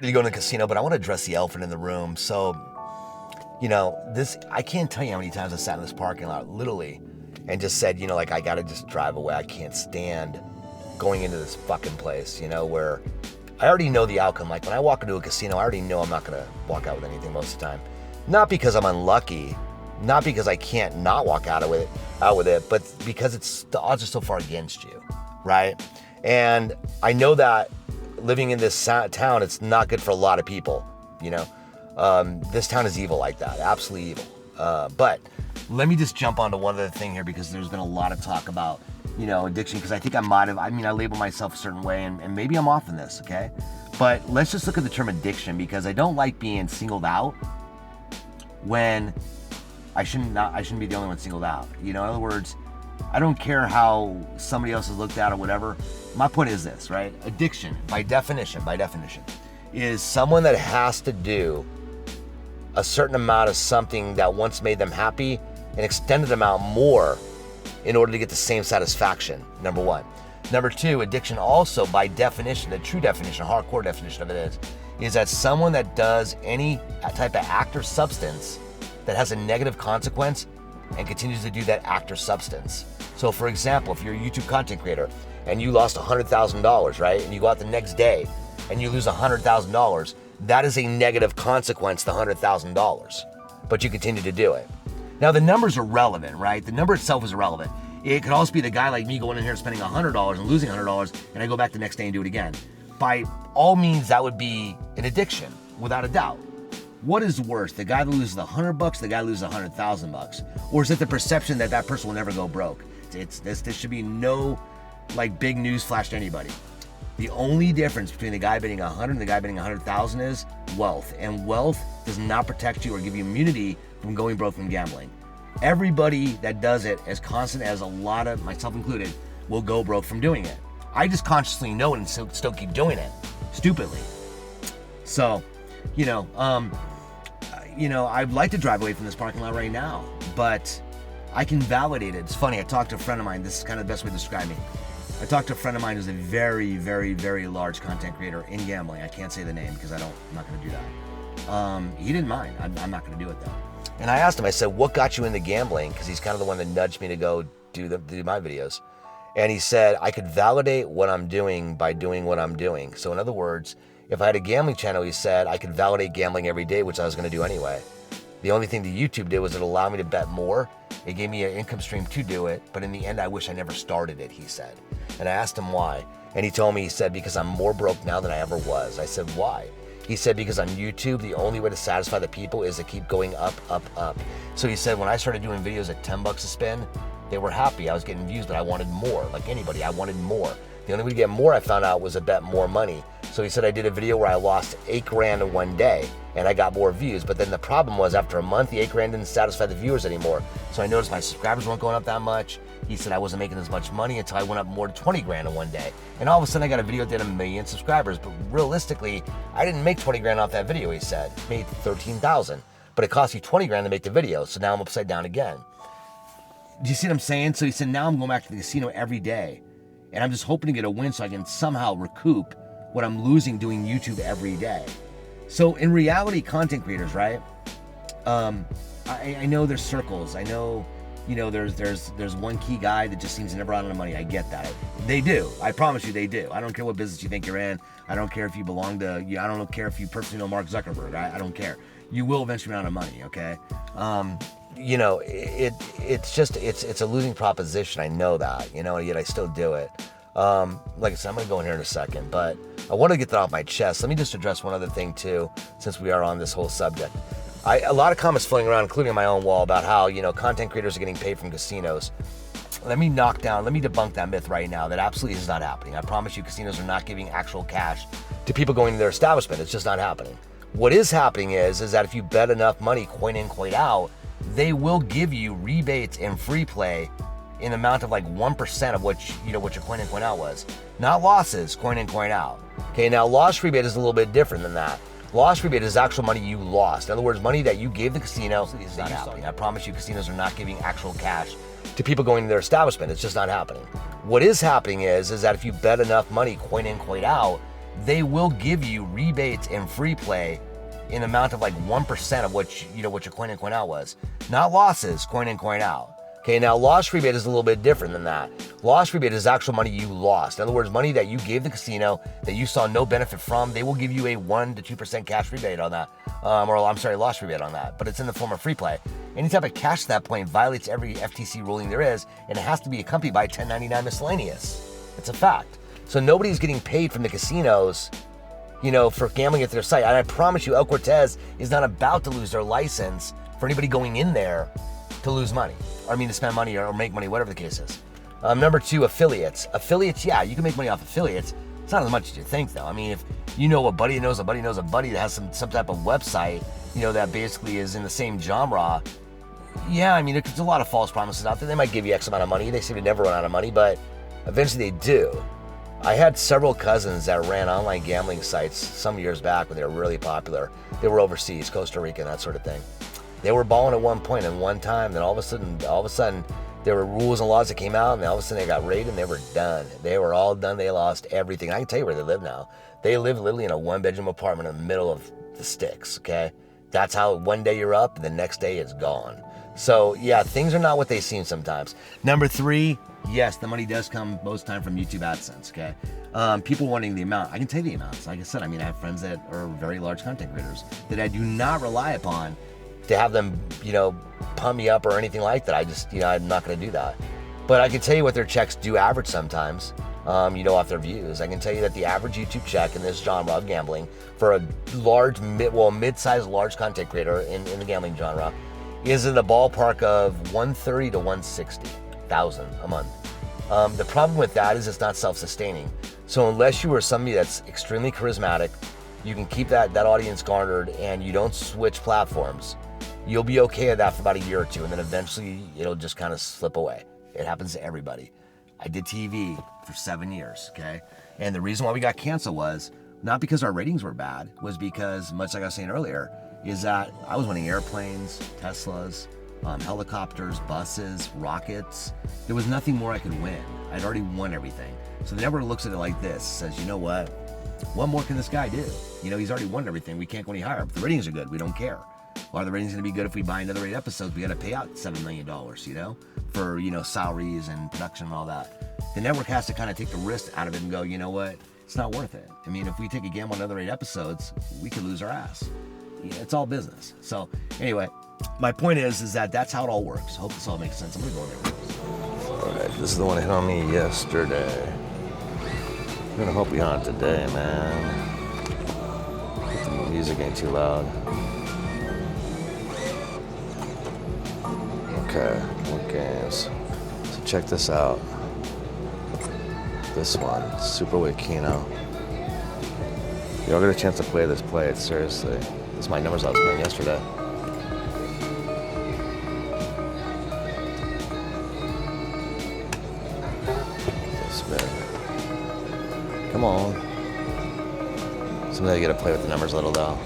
to go to the casino, but I want to address the elephant in the room. So, I can't tell you how many times I sat in this parking lot, literally, and just said, like, I got to just drive away. I can't stand going into this fucking place, where I already know the outcome. Like, when I walk into a casino, I already know I'm not going to walk out with anything most of the time. Not because I'm unlucky, not because I can't not walk out with it, but because the odds are so far against you, right? And I know that living in this town, it's not good for a lot of people, This town is evil like that, absolutely evil. But let me just jump onto one other thing here, because there's been a lot of talk about, addiction, because I think I label myself a certain way, and maybe I'm off in this, okay? But let's just look at the term addiction, because I don't like being singled out when I shouldn't be the only one singled out. In other words, I don't care how somebody else is looked at or whatever. My point is this, right? Addiction, by definition, is someone that has to do a certain amount of something that once made them happy, an extended amount more, in order to get the same satisfaction, number one. Number two, addiction also, by definition, the true definition, hardcore definition of it is that someone that does any type of act or substance that has a negative consequence and continues to do that act or substance. So for example, if you're a YouTube content creator and you lost $100,000, right? And you go out the next day and you lose $100,000, that is a negative consequence, the $100,000, but you continue to do it. Now the numbers are relevant, right? The number itself is irrelevant. It could also be the guy like me going in here spending $100 and losing $100, and I go back the next day and do it again. By all means, that would be an addiction, without a doubt. What is worse, the guy that loses $100, the guy that loses $100,000, or is it the perception that that person will never go broke? This should be no big news flash to anybody. The only difference between the guy betting 100 and the guy betting 100,000 is wealth, and wealth does not protect you or give you immunity from going broke from gambling. Everybody that does it, as constant as a lot of, myself included, will go broke from doing it. I just consciously know it and still keep doing it, stupidly. So, I'd like to drive away from this parking lot right now, but I can validate it. It's funny, I talked to a friend of mine, this is kind of the best way to describe me. I talked to a friend of mine who's a very, very, very large content creator in gambling. I can't say the name because I'm not going to do that. He didn't mind. I'm not going to do it though. And I asked him, I said, what got you into gambling? Because he's kind of the one that nudged me to go do my videos. And he said, I could validate what I'm doing by doing what I'm doing. So in other words, if I had a gambling channel, he said, I could validate gambling every day, which I was going to do anyway. The only thing that YouTube did was it allowed me to bet more. It gave me an income stream to do it. But in the end, I wish I never started it, he said. And I asked him why. And he told me, he said, because I'm more broke now than I ever was. I said, why? He said, because on YouTube, the only way to satisfy the people is to keep going up, up, up. So he said, when I started doing videos at $10 a spin, they were happy. I was getting views, but I wanted more. Like anybody, I wanted more. The only way to get more, I found out, was to bet more money. So he said, I did a video where I lost $8,000 in one day and I got more views. But then the problem was, after a month, the $8,000 didn't satisfy the viewers anymore. So I noticed my subscribers weren't going up that much. He said I wasn't making as much money until I went up more to $20,000 in one day. And all of a sudden I got a video that had 1 million subscribers. But realistically, I didn't make $20,000 off that video, he said. I made $13,000. But it cost you $20,000 to make the video. So now I'm upside down again. Do you see what I'm saying? So he said, now I'm going back to the casino every day. And I'm just hoping to get a win so I can somehow recoup what I'm losing doing YouTube every day. So in reality, content creators, right? I know there's circles. I know, there's one key guy that just seems to never run out of money. I get that. They do. I promise you they do. I don't care what business you think you're in. I don't care if you belong to, I don't care if you personally know Mark Zuckerberg. I don't care. You will eventually run out of money, okay? It's a losing proposition. I know that, yet I still do it. Like I said, I'm going to go in here in a second, but I want to get that off my chest. Let me just address one other thing too, since we are on this whole subject. A lot of comments floating around, including on my own wall, about how, content creators are getting paid from casinos. Let me debunk that myth right now. That absolutely is not happening. I promise you, casinos are not giving actual cash to people going to their establishment. It's just not happening. What is happening is that if you bet enough money, coin in, coin out, they will give you rebates and free play in the amount of 1% of what your coin in, coin out was. Not losses, coin in, coin out. Okay, now loss rebate is a little bit different than that. Loss rebate is actual money you lost. In other words, money that you gave the casino is not happening. I promise you, casinos are not giving actual cash to people going to their establishment. It's just not happening. What is happening is that if you bet enough money, coin in, coin out, they will give you rebates and free play in the amount of like 1% of what what your coin in, coin out was. Not losses, coin in, coin out. Okay, now loss rebate is a little bit different than that. Loss rebate is actual money you lost. In other words, money that you gave the casino that you saw no benefit from, they will give you a 1 to 2% cash rebate on that. Loss rebate on that, but it's in the form of free play. Any type of cash at that point violates every FTC ruling there is, and it has to be accompanied by 1099 miscellaneous. It's a fact. So nobody's getting paid from the casinos, for gambling at their site. And I promise you, El Cortez is not about to lose their license for anybody going in there to lose money. To spend money or make money, whatever the case is. Number 2, affiliates. Affiliates, yeah, you can make money off affiliates. It's not as much as you think, though. If you know a buddy that knows a buddy knows a buddy that has some type of website, that basically is in the same genre, yeah, there's a lot of false promises out there. They might give you X amount of money. They seem to never run out of money, but eventually they do. I had several cousins that ran online gambling sites some years back when they were really popular. They were overseas, Costa Rica, and that sort of thing. They were balling at one point and one time, then all of a sudden, there were rules and laws that came out, and all of a sudden they got raided and they were done. They were all done. They lost everything. I can tell you where they live now. They live literally in a 1-bedroom apartment in the middle of the sticks, okay? That's how one day you're up and the next day it's gone. So, yeah, things are not what they seem sometimes. Number 3, yes, the money does come most time from YouTube AdSense, okay? People wanting the amount. I can tell you the amounts. Like I said, I have friends that are very large content creators that I do not rely upon to have them, pump me up or anything like that. I just, I'm not going to do that. But I can tell you what their checks do average sometimes, off their views. I can tell you that the average YouTube check in this genre of gambling for a mid-sized large content creator in the gambling genre is in the ballpark of $130,000 to $160,000 a month. The problem with that is it's not self-sustaining. So unless you are somebody that's extremely charismatic, you can keep that audience garnered and you don't switch platforms, you'll be okay at that for about a year or two, and then eventually it'll just kind of slip away. It happens to everybody. I did TV for 7 years, okay? And the reason why we got canceled was not because our ratings were bad, was because, much like I was saying earlier, is that I was winning airplanes, Teslas, helicopters, buses, rockets. There was nothing more I could win. I'd already won everything. So the network looks at it like this, says, you know what more can this guy do? He's already won everything. We can't go any higher. If the ratings are good, we don't care. Are the ratings going to be good if we buy another 8 episodes? We got to pay out $7 million, for, salaries and production and all that. The network has to kind of take the risk out of it and go, you know what? It's not worth it. If we take a gamble on another 8 episodes, we could lose our ass. It's all business. So anyway, my point is that that's how it all works. I hope this all makes sense. I'm going to go in there. All right, this is the one that hit on me yesterday. I'm going to hope we hit on it today, man. The music ain't too loud. Okay, what games? So check this out. This one, Super Weight Keno. If you don't get a chance to play this, play it, seriously. This is my numbers I was playing yesterday. Come on. Someday you gotta play with the numbers a little though.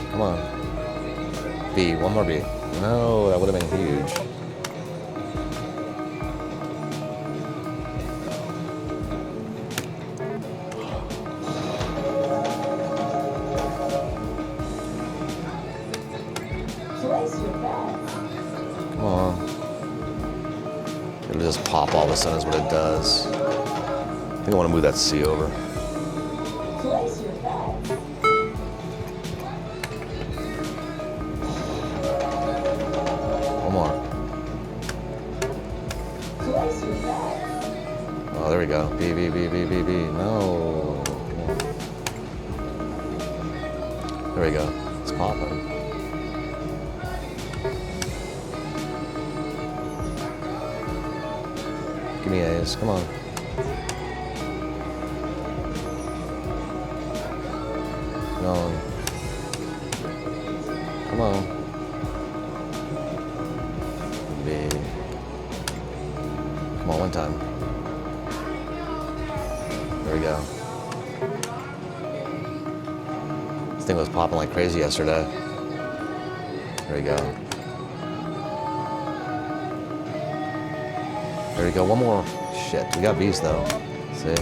Come on. B, one more B. No, that would have been huge. Come on. It'll just pop all of a sudden is what it does. I think I want to move that C over. One more. Oh, there we go. B, B, B, B, B, B. No. There we go. It's popping. Give me A's. Come on. Going. Come on. B. Come on, one time. There we go. This thing was popping like crazy yesterday. There we go. There we go. One more. Shit. We got B's though. See?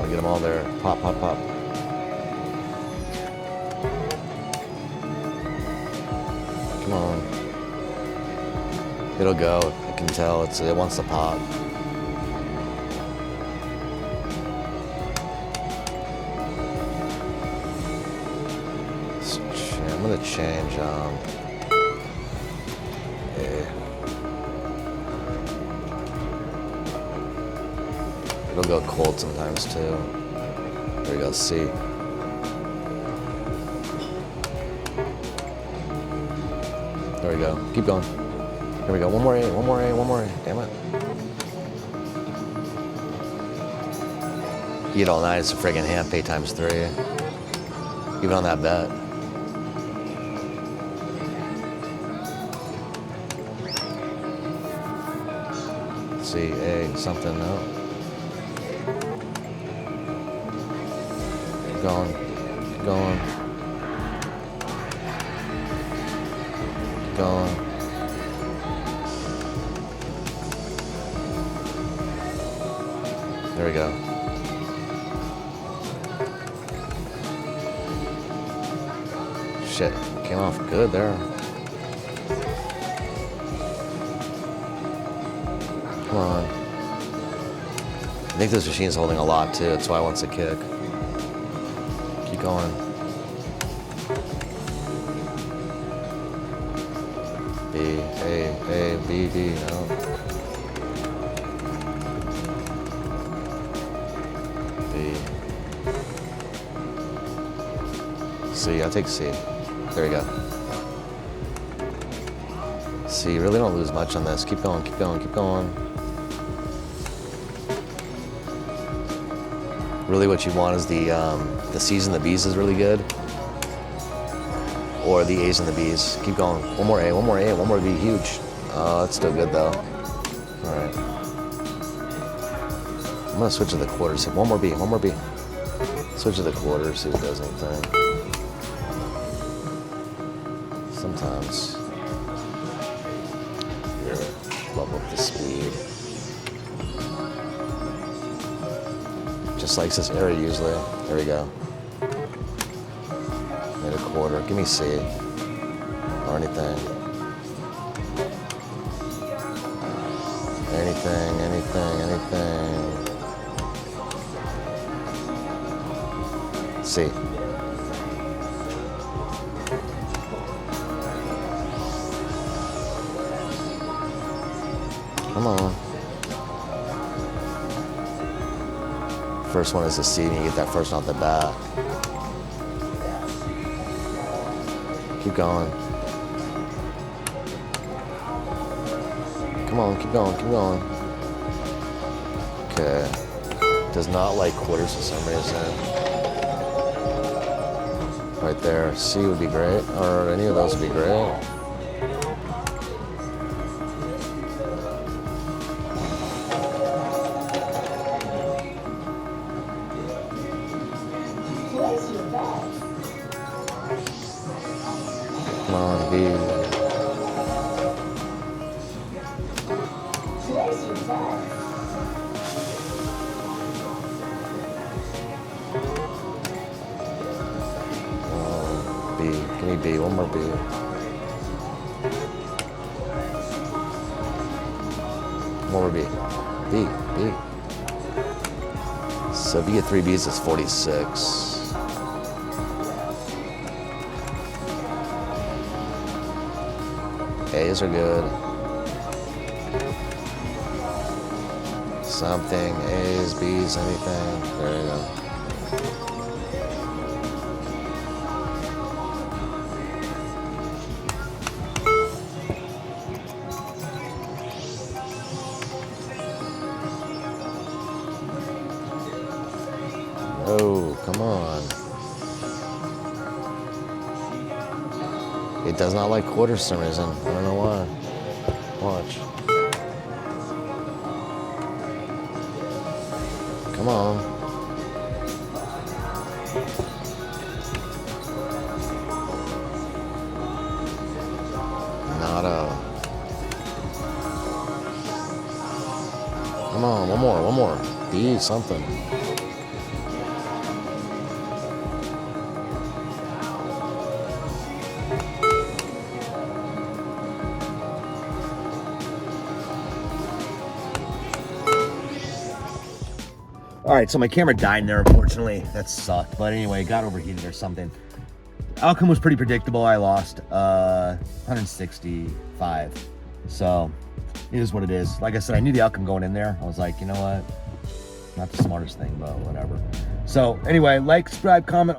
on, get them all there. Pop, pop, pop. Come on. It'll go. I can tell. It wants to pop. I'm gonna change. It'll go cold sometimes too. There we go. C. There we go. Keep going. Here we go. One more A. One more A. One more A. Damn it. Eat all night. It's a friggin' hand pay times 3. Even on that bet. C, A, something, no. Keep going. Keep going. Keep going. There we go. Shit, came off good there. Come on. I think this machine's holding a lot too. That's why it wants to kick. Keep going. B, A, B, D, no. B. C, I'll take C. There we go. C, really don't lose much on this. Keep going, keep going, keep going. Really what you want is the C's and the B's is really good. Or the A's and the B's. Keep going. One more A, one more A, one more B, huge. Oh, that's still good though. All right. I'm gonna switch to the quarters. One more B, one more B. Switch to the quarters, see if it does anything. Sometimes. Here, level up the speed. Just likes this area usually. There we go. Made a quarter. Give me C. Or anything. Anything, anything, anything. C. Come on. First one is a C, and you get that first one off the bat. Keep going. Come on, keep going, keep going. Okay. Does not like quarters for some reason. Right there. C would be great, or any of those would be great. Come on, B. B. Give me B. One more B. One more B. B. B. So if you get 3 B's, it's 46. A's are good. Something, A's, B's, anything. There you go. Oh, come on. It does not like quarters for some reason. I don't know why. Watch. Come on. Nada. Come on, one more. B, something. All right, so my camera died in there, unfortunately. That sucked. But anyway, it got overheated or something. Outcome was pretty predictable. I lost 165. So it is what it is. Like I said, I knew the outcome going in there. I was like, you know what? Not the smartest thing, but whatever. So anyway, like, subscribe, comment.